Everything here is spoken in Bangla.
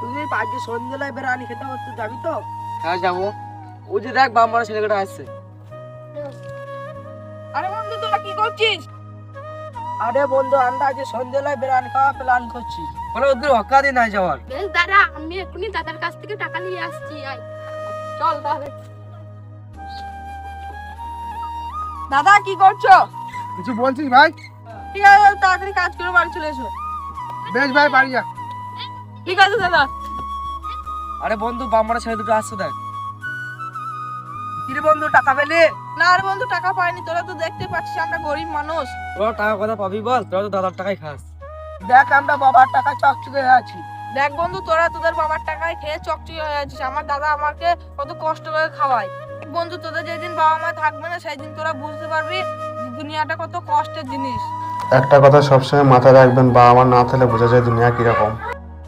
তুই আজকে সন্ধ্যেবেলায় বিরিয়ানি খেতে হচ্ছে, যাবি তো? হ্যাঁ যাবো। ওই যে দেখ বাম মারা ছেলেটা আসছে। আরে বন্ধু তোরা কি করছিস? আরে বন্ধু, আমরা আজকে সন্ধ্যেবেলায় বিরিয়ানি খাওয়া প্ল্যান করছি। বলে ওদের অকাদি নাই যাওয়ার। বেশ দাঁড়া, আমি এক্ষুনি দাদার কাছ থেকে টাকা নিয়ে আসছি। আয় চল তাহলে। দাদা কি করছো? কিছু বলছিস ভাই? ঠিক আছে, তাড়াতাড়ি কাজ করে বাড়ি চলে এসো। বেশ ভাই, বাড়ি যা। ঠিক আছে দাদা। আরে বন্ধু বাম মারা ছেলে দুটো আসছে দেখ। কিরে বন্ধু, টাকা পেলি? না রে বন্ধু, টাকা পাইনি। তোরা তো দেখতে পাচ্ছিস আমরা গরিব মানুষ। তোরা টাকা কথা পাবি বল? তোরা তো দাদার টাকাই খাস। দেখ, আমরা বাবার টাকা চকচকে হয়ে আছি। দেখ বন্ধু, তোরা তোদের বাবার টাকায় খেয়ে চকচকে হয়ে আছিস। আমার দাদা আমাকে কত কষ্ট করে খাওয়ায়। বন্ধু, তোদের যেদিন বাবা মা থাকবে না সেই দিন তোরা বুঝতে পারবি দুনিয়াটা কত কষ্টের জিনিস। একটা কথা সবসময় মাথায় রাখবেন, বাবা মা না থাকলে বোঝা যায় দুনিয়া কিরকম।